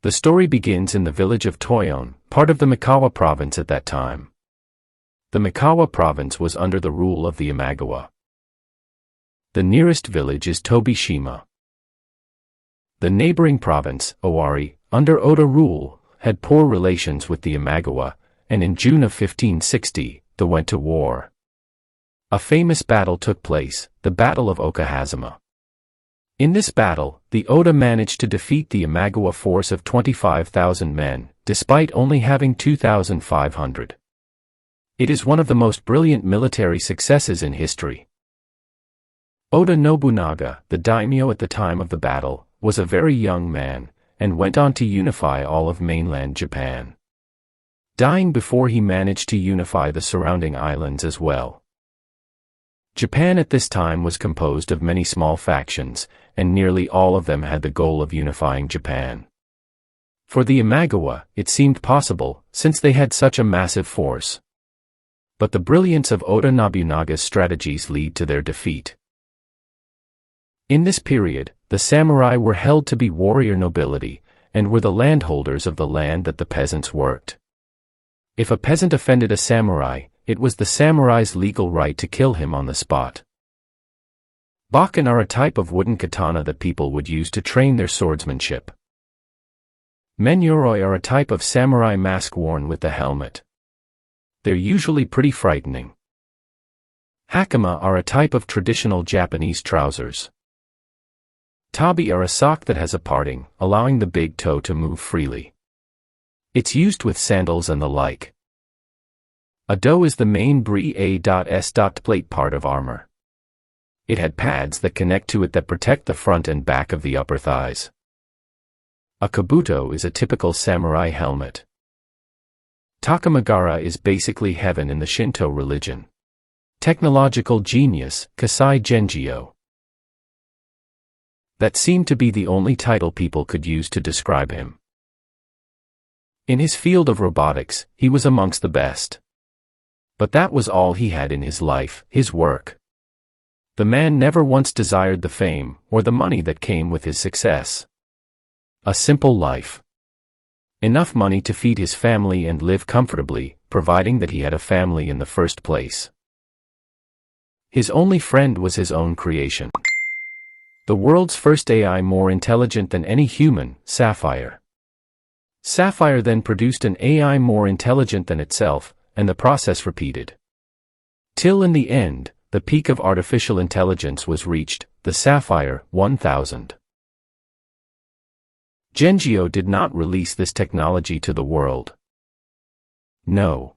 The story begins in the village of Toyon, part of the Mikawa province at that time. The Mikawa province was under the rule of the Imagawa. The nearest village is Tobishima. The neighboring province, Owari, under Oda rule, had poor relations with the Imagawa, and in June of 1560, they went to war. A famous battle took place, the Battle of Okahazama. In this battle, the Oda managed to defeat the Imagawa force of 25,000 men, despite only having 2,500. It is one of the most brilliant military successes in history. Oda Nobunaga, the daimyo at the time of the battle, was a very young man, and went on to unify all of mainland Japan, dying before he managed to unify the surrounding islands as well. Japan at this time was composed of many small factions, and nearly all of them had the goal of unifying Japan. For the Imagawa, it seemed possible, since they had such a massive force. But the brilliance of Oda Nobunaga's strategies lead to their defeat. In this period, the samurai were held to be warrior nobility, and were the landholders of the land that the peasants worked. If a peasant offended a samurai, it was the samurai's legal right to kill him on the spot. Bakken are a type of wooden katana that people would use to train their swordsmanship. Menyoroi are a type of samurai mask worn with the helmet. They're usually pretty frightening. Hakama are a type of traditional Japanese trousers. Tabi are a sock that has a parting, allowing the big toe to move freely. It's used with sandals and the like. A do is the main bri-a.s. plate part of armor. It had pads that connect to it that protect the front and back of the upper thighs. A kabuto is a typical samurai helmet. Takamagara is basically heaven in the Shinto religion. Technological genius, Kasai Gengyo. That seemed to be the only title people could use to describe him. In his field of robotics, he was amongst the best. But that was all he had in his life, his work. The man never once desired the fame, or the money that came with his success. A simple life. Enough money to feed his family and live comfortably, providing that he had a family in the first place. His only friend was his own creation. The world's first AI more intelligent than any human, SAPPHIRE. SAPPHIRE then produced an AI more intelligent than itself, and the process repeated. Till in the end, the peak of artificial intelligence was reached, the SAPPHIRE 1000. Gengyo did not release this technology to the world. No.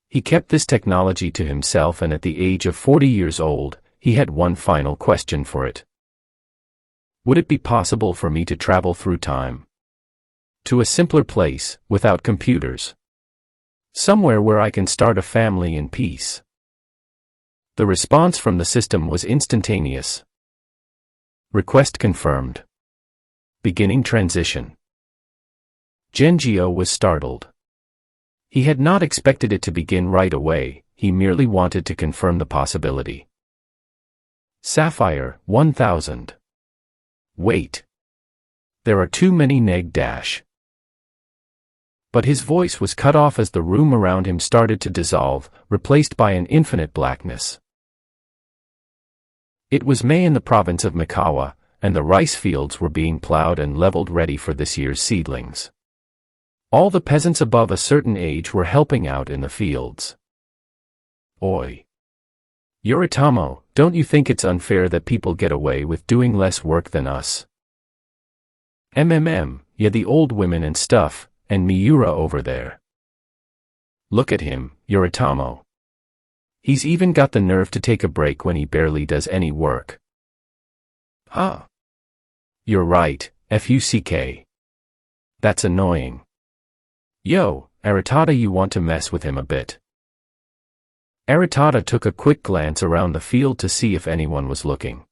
He kept this technology to himself, and at the age of 40 years old, he had one final question for it. Would it be possible for me to travel through time? To a simpler place, without computers. Somewhere where I can start a family in peace. The response from the system was instantaneous. Request confirmed. Beginning transition. Gengyo was startled. He had not expected it to begin right away, he merely wanted to confirm the possibility. SAPPHIRE 1000. Wait. There are too many neg dash. But his voice was cut off as the room around him started to dissolve, replaced by an infinite blackness. It was May in the province of Mikawa, and the rice fields were being plowed and leveled ready for this year's seedlings. All the peasants above a certain age were helping out in the fields. Oi! Yoritamo, don't you think it's unfair that people get away with doing less work than us? Yeah, the old women and stuff, and Miura over there. Look at him, Yoritamo. He's even got the nerve to take a break when he barely does any work. Huh. You're right, FUCK. That's annoying. Yo, Aritada, you want to mess with him a bit. Aritada took a quick glance around the field to see if anyone was looking.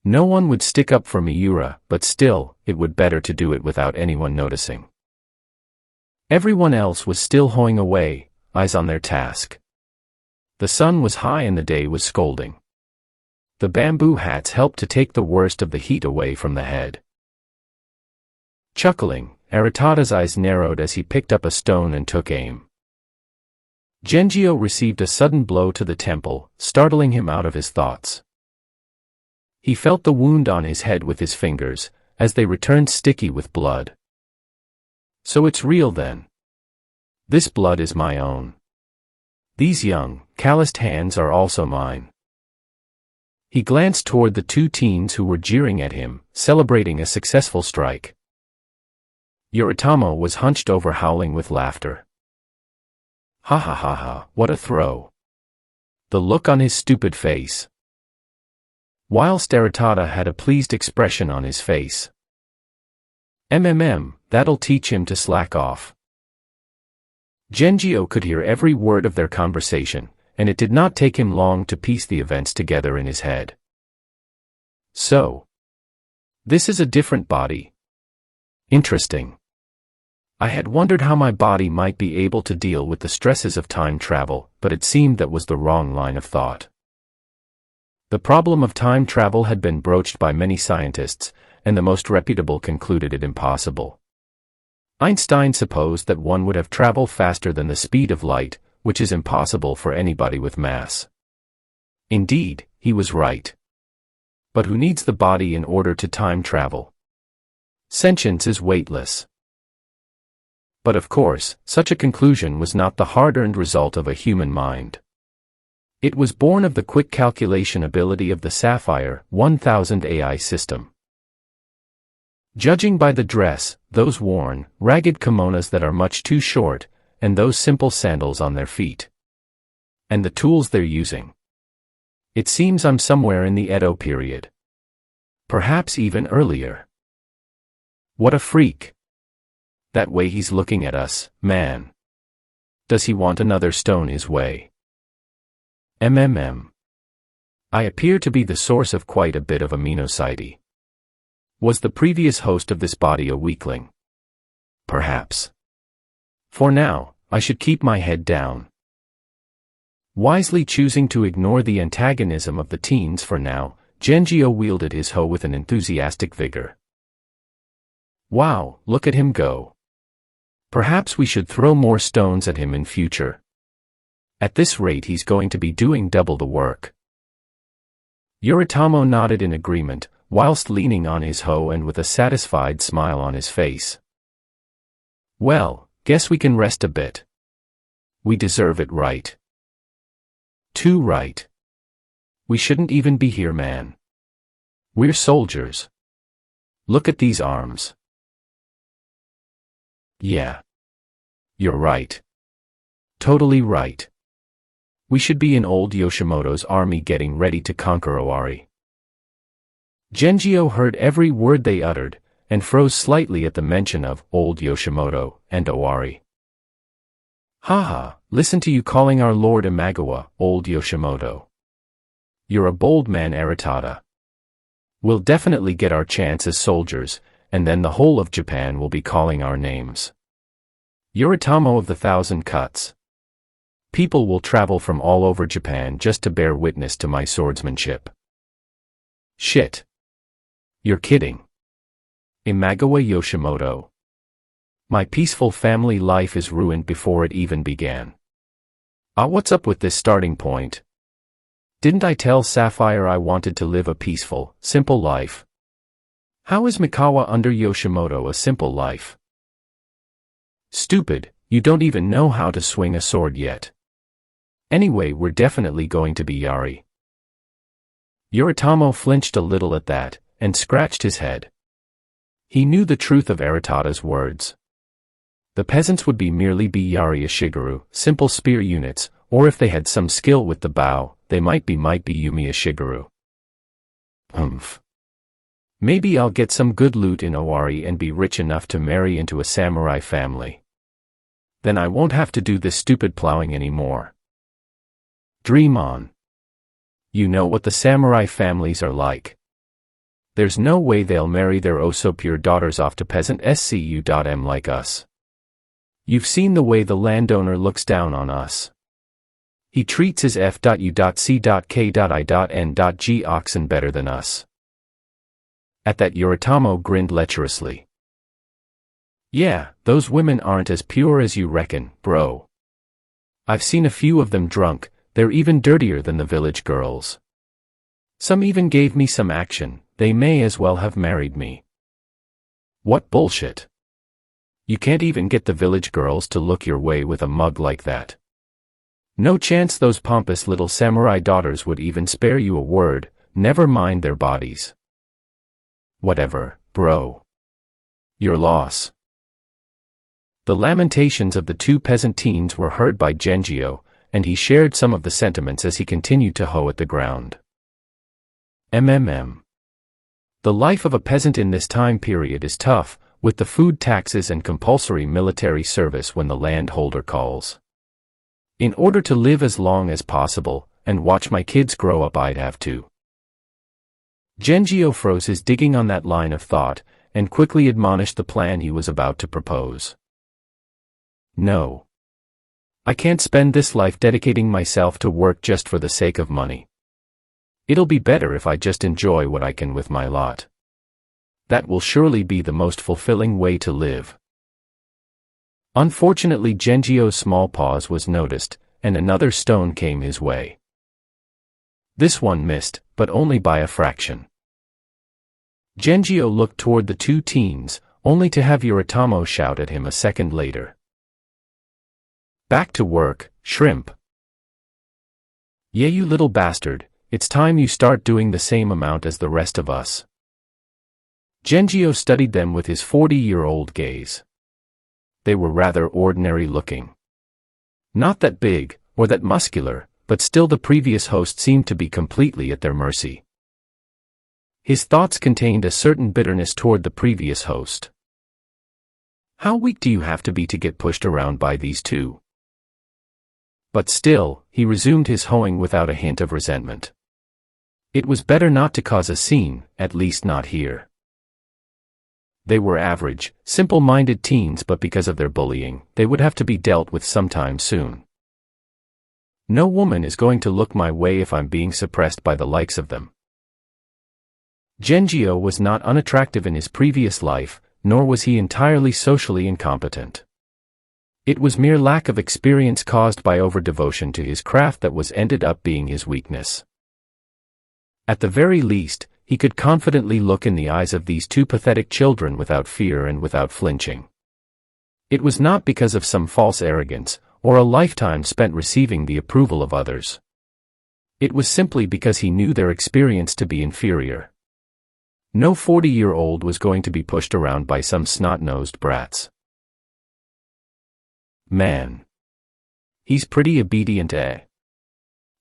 No one would stick up for Miura, but still, it would better to do it without anyone noticing. Everyone else was still hoeing away, eyes on their task. The sun was high and the day was scolding. The bamboo hats helped to take the worst of the heat away from the head. Chuckling, Aratada's eyes narrowed as he picked up a stone and took aim. Gengyo received a sudden blow to the temple, startling him out of his thoughts. He felt the wound on his head with his fingers, as they returned sticky with blood. So it's real then. This blood is my own. These young, calloused hands are also mine. He glanced toward the two teens who were jeering at him, celebrating a successful strike. Yoritama was hunched over howling with laughter. Ha ha ha ha, what a throw. The look on his stupid face. Whilst Aratada had a pleased expression on his face. That'll teach him to slack off. Gengyo could hear every word of their conversation, and it did not take him long to piece the events together in his head. So, this is a different body. Interesting. I had wondered how my body might be able to deal with the stresses of time travel, but it seemed that was the wrong line of thought. The problem of time travel had been broached by many scientists, and the most reputable concluded it impossible. Einstein supposed that one would have traveled faster than the speed of light, which is impossible for anybody with mass. Indeed, he was right. But who needs the body in order to time travel? Sentience is weightless. But of course, such a conclusion was not the hard-earned result of a human mind. It was born of the quick calculation ability of the SAPPHIRE 1000 AI system. Judging by the dress, those worn, ragged kimonos that are much too short, and those simple sandals on their feet. And the tools they're using. It seems I'm somewhere in the Edo period. Perhaps even earlier. What a freak. That way he's looking at us, man. Does he want another stone his way? I appear to be the source of quite a bit of aminosity. Was the previous host of this body a weakling? Perhaps. For now, I should keep my head down. Wisely choosing to ignore the antagonism of the teens for now, Gengyo wielded his hoe with an enthusiastic vigor. Wow, look at him go. Perhaps we should throw more stones at him in future. At this rate he's going to be doing double the work. Yoritama nodded in agreement, whilst leaning on his hoe and with a satisfied smile on his face. Well, guess we can rest a bit. We deserve it, right? Too right. We shouldn't even be here, man. We're soldiers. Look at these arms. Yeah. You're right. Totally right. We should be in old Yoshimoto's army getting ready to conquer Owari. Gengyo heard every word they uttered, and froze slightly at the mention of old Yoshimoto and Owari. Haha, listen to you calling our Lord Imagawa old Yoshimoto. You're a bold man, Aratada. We'll definitely get our chance as soldiers, and then the whole of Japan will be calling our names. Yoritama of the 1,000 Cuts. People will travel from all over Japan just to bear witness to my swordsmanship. Shit. You're kidding. Imagawa Yoshimoto. My peaceful family life is ruined before it even began. What's up with this starting point? Didn't I tell SAPPHIRE I wanted to live a peaceful, simple life? How is Mikawa under Yoshimoto a simple life? Stupid, you don't even know how to swing a sword yet. Anyway, we're definitely going to be Yari. Yoritama flinched a little at that, and scratched his head. He knew the truth of Aratada's words. The peasants would merely be Yari Ishigaru, simple spear units, or if they had some skill with the bow, they might be Yumi Ishigaru. Maybe I'll get some good loot in Owari and be rich enough to marry into a samurai family. Then I won't have to do this stupid plowing anymore. Dream on. You know what the samurai families are like. There's no way they'll marry their oh-so-pure daughters off to peasant SCU.M like us. You've seen the way the landowner looks down on us. He treats his F.U.C.K.I.N.G oxen better than us. At that Yoritama grinned lecherously. Yeah, those women aren't as pure as you reckon, bro. I've seen a few of them drunk, they're even dirtier than the village girls. Some even gave me some action, they may as well have married me. What bullshit. You can't even get the village girls to look your way with a mug like that. No chance those pompous little samurai daughters would even spare you a word, never mind their bodies. Whatever, bro. Your loss. The lamentations of the two peasant teens were heard by Gengyo, and he shared some of the sentiments as he continued to hoe at the ground. The life of a peasant in this time period is tough, with the food taxes and compulsory military service when the landholder calls. In order to live as long as possible, and watch my kids grow up, I'd have to. Gengyo froze his digging on that line of thought, and quickly admonished the plan he was about to propose. No. I can't spend this life dedicating myself to work just for the sake of money. It'll be better if I just enjoy what I can with my lot. That will surely be the most fulfilling way to live. Unfortunately, Gengyo's small pause was noticed, and another stone came his way. This one missed, but only by a fraction. Gengyo looked toward the two teens, only to have Yoritamo shout at him a second later. Back to work, shrimp. Yeah, you little bastard, it's time you start doing the same amount as the rest of us. Gengyo studied them with his 40-year-old gaze. They were rather ordinary looking. Not that big, or that muscular, but still the previous host seemed to be completely at their mercy. His thoughts contained a certain bitterness toward the previous host. How weak do you have to be to get pushed around by these two? But still, he resumed his hoeing without a hint of resentment. It was better not to cause a scene, at least not here. They were average, simple-minded teens, but because of their bullying, they would have to be dealt with sometime soon. No woman is going to look my way if I'm being suppressed by the likes of them. Gengyo was not unattractive in his previous life, nor was he entirely socially incompetent. It was mere lack of experience caused by over-devotion to his craft that was ended up being his weakness. At the very least, he could confidently look in the eyes of these two pathetic children without fear and without flinching. It was not because of some false arrogance, or a lifetime spent receiving the approval of others. It was simply because he knew their experience to be inferior. No 40-year-old was going to be pushed around by some snot-nosed brats. Man. He's pretty obedient, eh?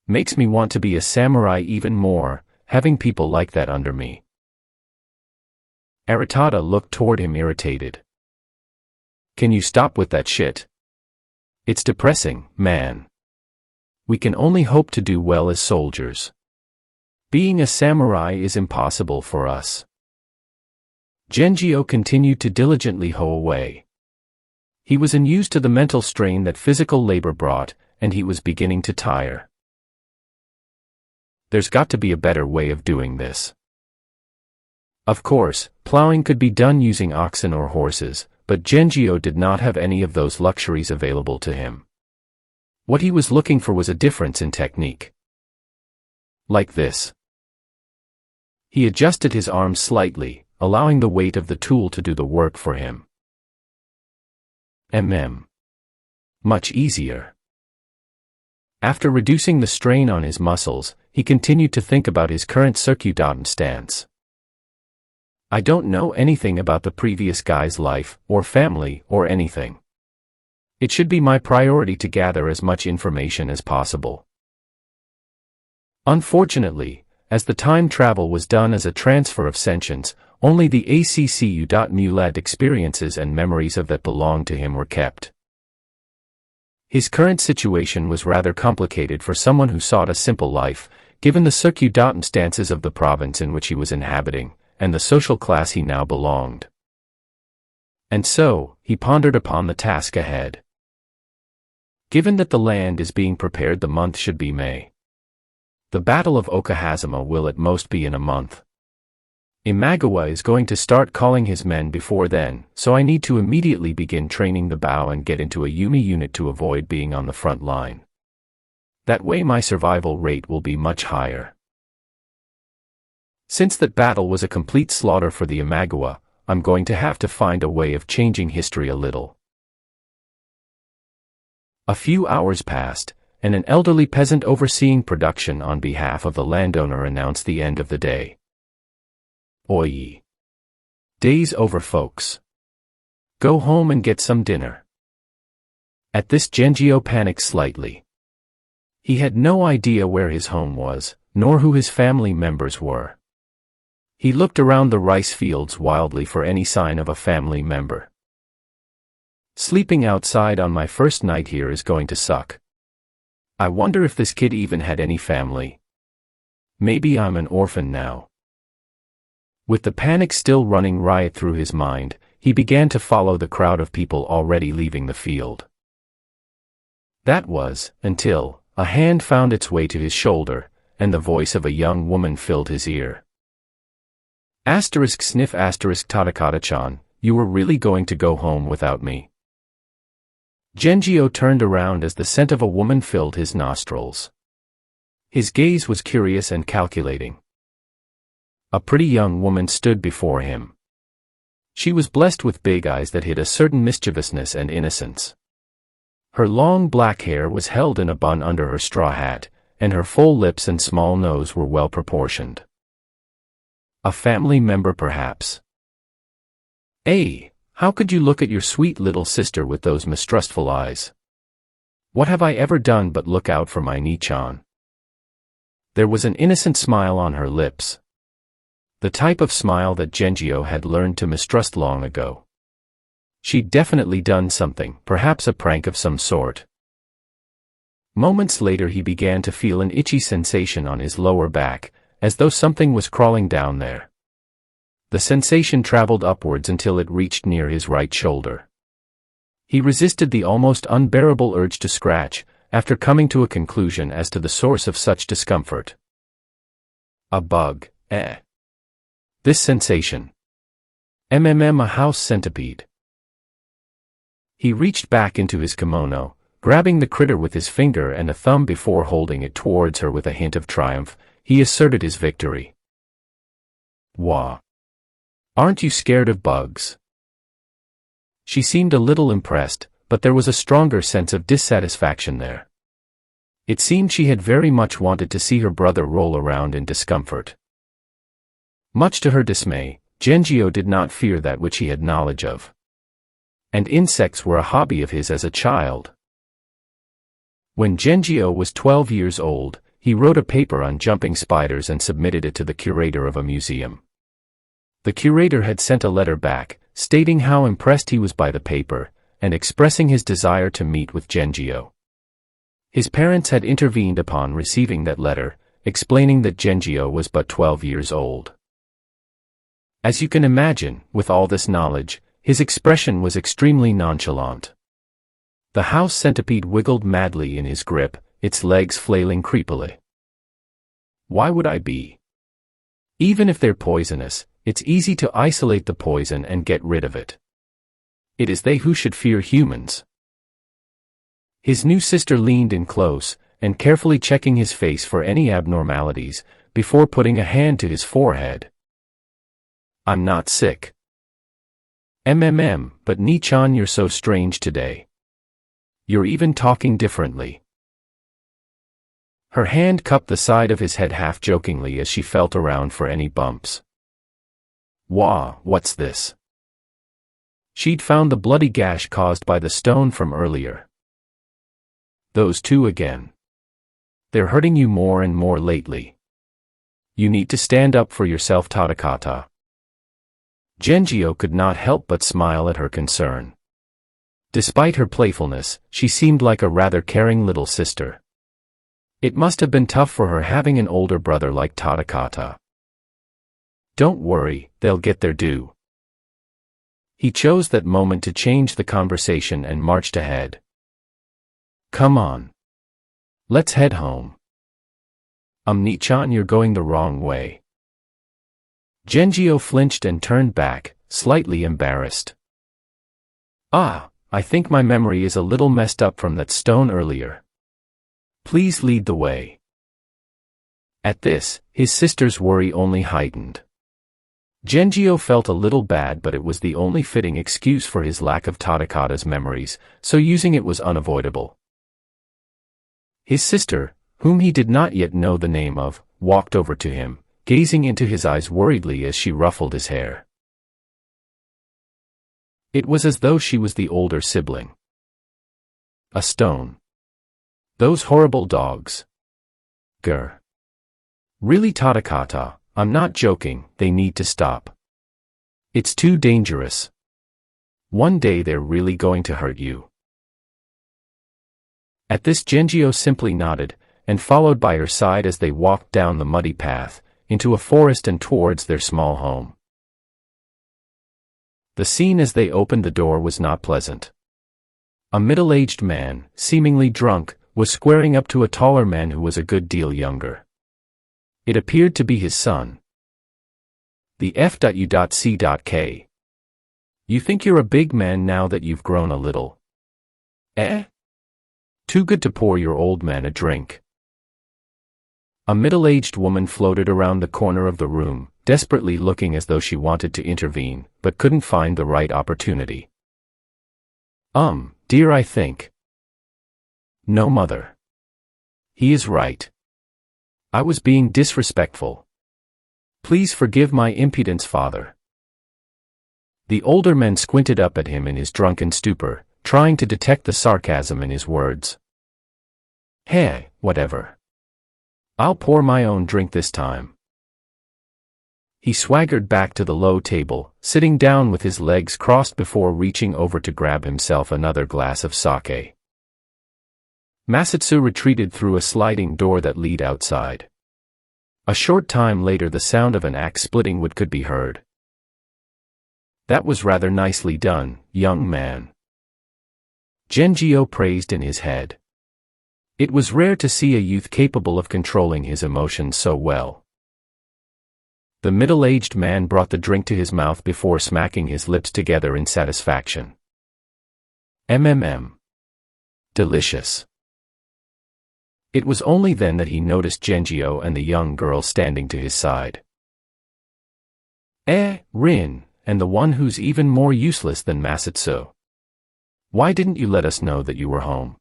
Makes me want to be a samurai even more, having people like that under me. Aritada looked toward him irritated. Can you stop with that shit? It's depressing, man. We can only hope to do well as soldiers. Being a samurai is impossible for us. Gengyo continued to diligently hoe away. He was unused to the mental strain that physical labor brought, and he was beginning to tire. There's got to be a better way of doing this. Of course, plowing could be done using oxen or horses, but Gengyo did not have any of those luxuries available to him. What he was looking for was a difference in technique. Like this. He adjusted his arms slightly, allowing the weight of the tool to do the work for him. Much easier. After reducing the strain on his muscles, he continued to think about his current circuitant stance. I don't know anything about the previous guy's life, or family, or anything. It should be my priority to gather as much information as possible. Unfortunately, as the time travel was done as a transfer of sentience, only the ACCU.MULAD experiences and memories of that belonged to him were kept. His current situation was rather complicated for someone who sought a simple life, given the circumstances of the province in which he was inhabiting, and the social class he now belonged. And so, he pondered upon the task ahead. Given that the land is being prepared, the month should be May. The Battle of Okahazama will at most be in a month. Imagawa is going to start calling his men before then, so I need to immediately begin training the bow and get into a Yumi unit to avoid being on the front line. That way my survival rate will be much higher. Since that battle was a complete slaughter for the Imagawa, I'm going to have to find a way of changing history a little. A few hours passed, and an elderly peasant overseeing production on behalf of the landowner announced the end of the day. Oi! Day's over, folks. Go home and get some dinner. At this, Gengyo panicked slightly. He had no idea where his home was, nor who his family members were. He looked around the rice fields wildly for any sign of a family member. Sleeping outside on my first night here is going to suck. I wonder if this kid even had any family. Maybe I'm an orphan now. With the panic still running riot through his mind, he began to follow the crowd of people already leaving the field. That was, until a hand found its way to his shoulder, and the voice of a young woman filled his ear. Sniff Tadakata-chan, you were really going to go home without me? Gengyo turned around as the scent of a woman filled his nostrils. His gaze was curious and calculating. A pretty young woman stood before him. She was blessed with big eyes that hid a certain mischievousness and innocence. Her long black hair was held in a bun under her straw hat, and her full lips and small nose were well proportioned. A family member, perhaps. Hey, how could you look at your sweet little sister with those mistrustful eyes? What have I ever done but look out for my Ni-chan? There was an innocent smile on her lips. The type of smile that Gengyo had learned to mistrust long ago. She'd definitely done something, perhaps a prank of some sort. Moments later he began to feel an itchy sensation on his lower back, as though something was crawling down there. The sensation traveled upwards until it reached near his right shoulder. He resisted the almost unbearable urge to scratch, after coming to a conclusion as to the source of such discomfort. A bug, eh? This sensation. A house centipede. He reached back into his kimono, grabbing the critter with his finger and a thumb before holding it towards her with a hint of triumph. He asserted his victory. Wah! Aren't you scared of bugs? She seemed a little impressed, but there was a stronger sense of dissatisfaction there. It seemed she had very much wanted to see her brother roll around in discomfort. Much to her dismay, Gengyo did not fear that which he had knowledge of. And insects were a hobby of his as a child. When Gengyo was 12 years old, he wrote a paper on jumping spiders and submitted it to the curator of a museum. The curator had sent a letter back, stating how impressed he was by the paper, and expressing his desire to meet with Gengyo. His parents had intervened upon receiving that letter, explaining that Gengyo was but 12 years old. As you can imagine, with all this knowledge, his expression was extremely nonchalant. The house centipede wiggled madly in his grip, its legs flailing creepily. Why would I be? Even if they're poisonous, it's easy to isolate the poison and get rid of it. It is they who should fear humans. His new sister leaned in close, and carefully checking his face for any abnormalities, before putting a hand to his forehead. I'm not sick. But Ni-chan, you're so strange today. You're even talking differently. Her hand cupped the side of his head half-jokingly as she felt around for any bumps. Wah, what's this? She'd found the bloody gash caused by the stone from earlier. Those two again. They're hurting you more and more lately. You need to stand up for yourself, Tadakata. Gengyo could not help but smile at her concern. Despite her playfulness, she seemed like a rather caring little sister. It must have been tough for her having an older brother like Tadakata. Don't worry, they'll get their due. He chose that moment to change the conversation and marched ahead. Come on. Let's head home. Ni-chan, you're going the wrong way. Gengyo flinched and turned back, slightly embarrassed. Ah, I think my memory is a little messed up from that stone earlier. Please lead the way. At this, his sister's worry only heightened. Gengyo felt a little bad, but it was the only fitting excuse for his lack of Tadakata's memories, so using it was unavoidable. His sister, whom he did not yet know the name of, walked over to him, gazing into his eyes worriedly as she ruffled his hair. It was as though she was the older sibling. A stone. Those horrible dogs. Grr. Really, Tadakata, I'm not joking, they need to stop. It's too dangerous. One day they're really going to hurt you. At this, Gengyo simply nodded, and followed by her side as they walked down the muddy path, into a forest and towards their small home. The scene as they opened the door was not pleasant. A middle-aged man, seemingly drunk, was squaring up to a taller man who was a good deal younger. It appeared to be his son. The F.U.C.K. You think you're a big man now that you've grown a little? Eh? Too good to pour your old man a drink. A middle-aged woman floated around the corner of the room, desperately looking as though she wanted to intervene, but couldn't find the right opportunity. Dear, I think. No, mother. He is right. I was being disrespectful. Please forgive my impudence, father. The older man squinted up at him in his drunken stupor, trying to detect the sarcasm in his words. Hey, whatever. I'll pour my own drink this time. He swaggered back to the low table, sitting down with his legs crossed before reaching over to grab himself another glass of sake. Masatsu retreated through a sliding door that led outside. A short time later the sound of an axe splitting wood could be heard. That was rather nicely done, young man. Gengyo praised in his head. It was rare to see a youth capable of controlling his emotions so well. The middle-aged man brought the drink to his mouth before smacking his lips together in satisfaction. Delicious. It was only then that he noticed Gengyo and the young girl standing to his side. Rin, and the one who's even more useless than Masatsu. Why didn't you let us know that you were home?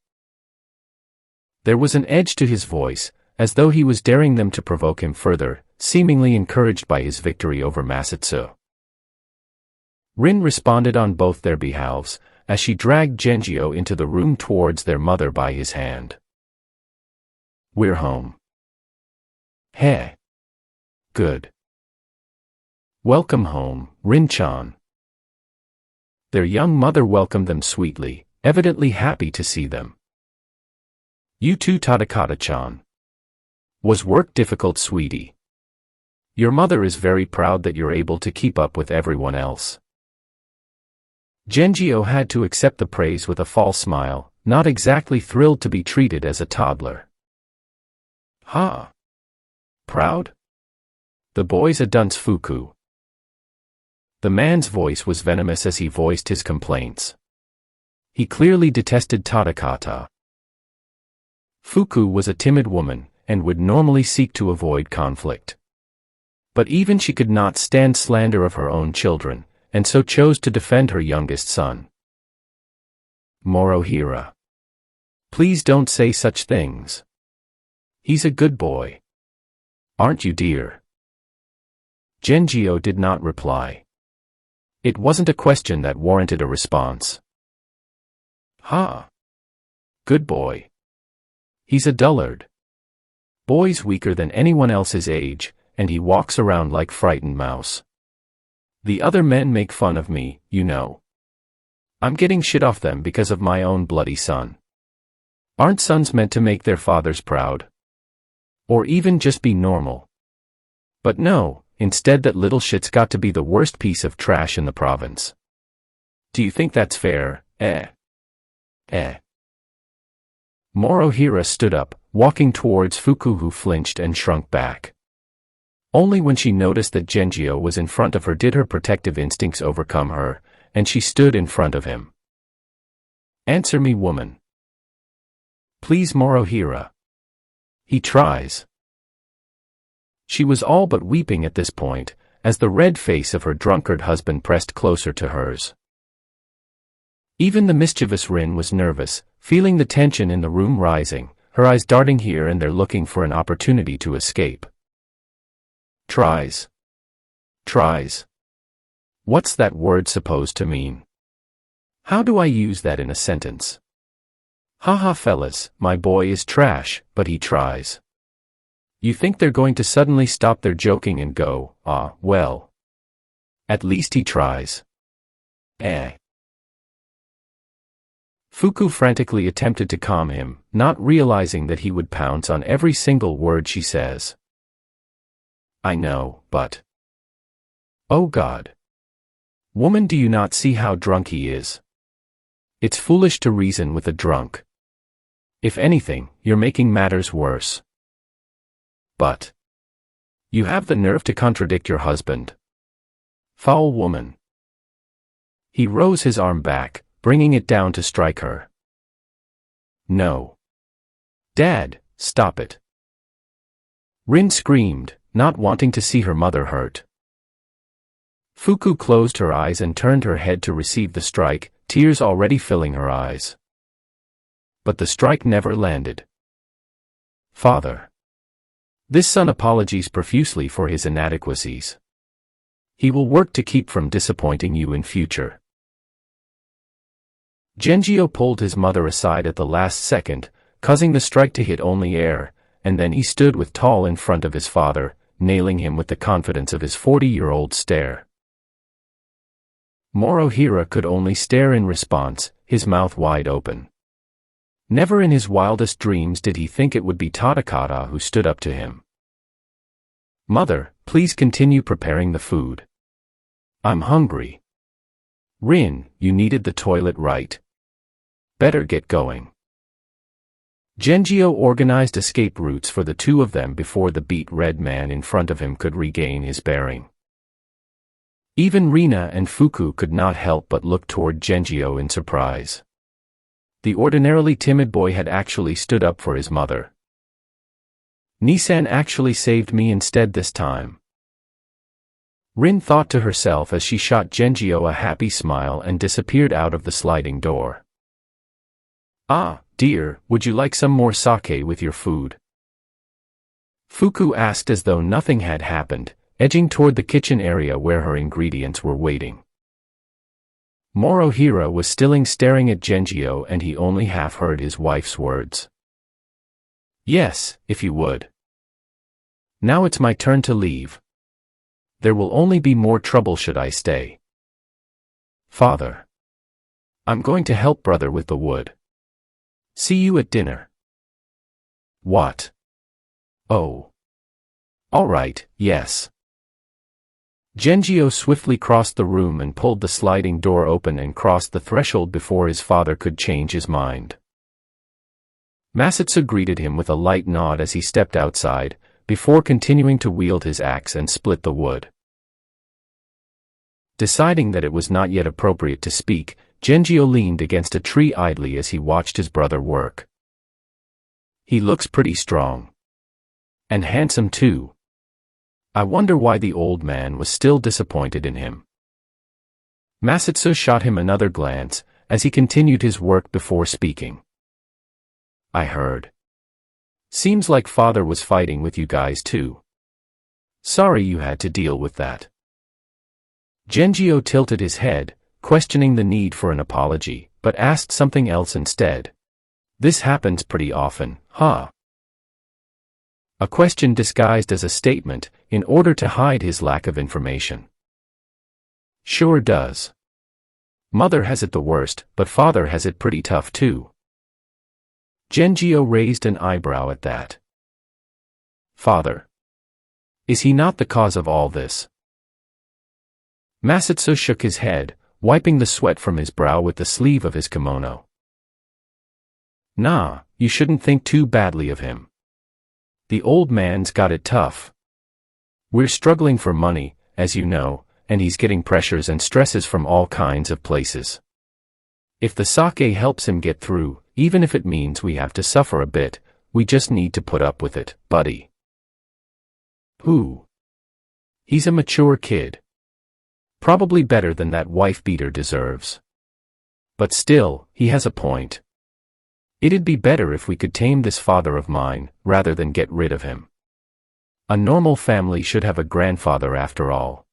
There was an edge to his voice, as though he was daring them to provoke him further, seemingly encouraged by his victory over Masatsu. Rin responded on both their behalves, as she dragged Gengyo into the room towards their mother by his hand. We're home. Hey. Good. Welcome home, Rin-chan. Their young mother welcomed them sweetly, evidently happy to see them. You too, Tadakata-chan. Was work difficult, sweetie? Your mother is very proud that you're able to keep up with everyone else. Gengyo had to accept the praise with a false smile, not exactly thrilled to be treated as a toddler. Ha! Proud? The boy's a dunce, Fuku. The man's voice was venomous as he voiced his complaints. He clearly detested Tadakata. Fuku was a timid woman, and would normally seek to avoid conflict. But even she could not stand slander of her own children, and so chose to defend her youngest son. Morohira. Please don't say such things. He's a good boy. Aren't you, dear? Gengyo did not reply. It wasn't a question that warranted a response. Ha! Good boy. He's a dullard. Boy's weaker than anyone else his age, and he walks around like frightened mouse. The other men make fun of me, you know. I'm getting shit off them because of my own bloody son. Aren't sons meant to make their fathers proud? Or even just be normal? But no, instead that little shit's got to be the worst piece of trash in the province. Do you think that's fair, Morohira stood up, walking towards Fuku, who flinched and shrunk back. Only when she noticed that Gengyo was in front of her did her protective instincts overcome her, and she stood in front of him. "Answer me, woman. Please, Morohira." He tries. She was all but weeping at this point, as the red face of her drunkard husband pressed closer to hers. Even the mischievous Rin was nervous, feeling the tension in the room rising, her eyes darting here and there looking for an opportunity to escape. Tries. Tries. What's that word supposed to mean? How do I use that in a sentence? Haha fellas, my boy is trash, but he tries. You think they're going to suddenly stop their joking and go, "Ah, well. At least he tries." Fuku frantically attempted to calm him, not realizing that he would pounce on every single word she says. "I know, but... Oh God. Woman, do you not see how drunk he is? It's foolish to reason with a drunk. If anything, you're making matters worse. But... You have the nerve to contradict your husband. Foul woman." He rose his arm back, bringing it down to strike her. "No. Dad, stop it." Rin screamed, not wanting to see her mother hurt. Fuku closed her eyes and turned her head to receive the strike, tears already filling her eyes. But the strike never landed. "Father. This son apologizes profusely for his inadequacies. He will work to keep from disappointing you in future." Gengyo pulled his mother aside at the last second, causing the strike to hit only air, and then he stood with tall in front of his father, nailing him with the confidence of his 40-year-old stare. Morohira could only stare in response, his mouth wide open. Never in his wildest dreams did he think it would be Tadakata who stood up to him. "Mother, please continue preparing the food. I'm hungry." "Rin, you needed the toilet, right? Better get going." Gengyo organized escape routes for the two of them before the beet red man in front of him could regain his bearing. Even Rina and Fuku could not help but look toward Gengyo in surprise. The ordinarily timid boy had actually stood up for his mother. "Nisan actually saved me instead this time." Rin thought to herself as she shot Gengyo a happy smile and disappeared out of the sliding door. "Ah, dear, would you like some more sake with your food?" Fuku asked as though nothing had happened, edging toward the kitchen area where her ingredients were waiting. Morohira was still staring at Gengyo and he only half heard his wife's words. "Yes, if you would. Now it's my turn to leave. There will only be more trouble should I stay." "Father. I'm going to help brother with the wood. See you at dinner." "What? Oh. All right, yes." Gengyo swiftly crossed the room and pulled the sliding door open and crossed the threshold before his father could change his mind. Masatsu greeted him with a light nod as he stepped outside, before continuing to wield his axe and split the wood. Deciding that it was not yet appropriate to speak, Gengyo leaned against a tree idly as he watched his brother work. "He looks pretty strong. And handsome too. I wonder why the old man was still disappointed in him." Masatsu shot him another glance, as he continued his work before speaking. "I heard. Seems like father was fighting with you guys too. Sorry you had to deal with that." Gengyo tilted his head, questioning the need for an apology, but asked something else instead. "This happens pretty often, huh?" A question disguised as a statement, in order to hide his lack of information. "Sure does. Mother has it the worst, but father has it pretty tough too." Gengyo raised an eyebrow at that. "Father? Is he not the cause of all this?" Masatsu shook his head, wiping the sweat from his brow with the sleeve of his kimono. "Nah, you shouldn't think too badly of him. The old man's got it tough. We're struggling for money, as you know, and he's getting pressures and stresses from all kinds of places. If the sake helps him get through, even if it means we have to suffer a bit, we just need to put up with it, buddy. Who? He's a mature kid. Probably better than that wife-beater deserves. But still, he has a point. It'd be better if we could tame this father of mine, rather than get rid of him. A normal family should have a grandfather after all.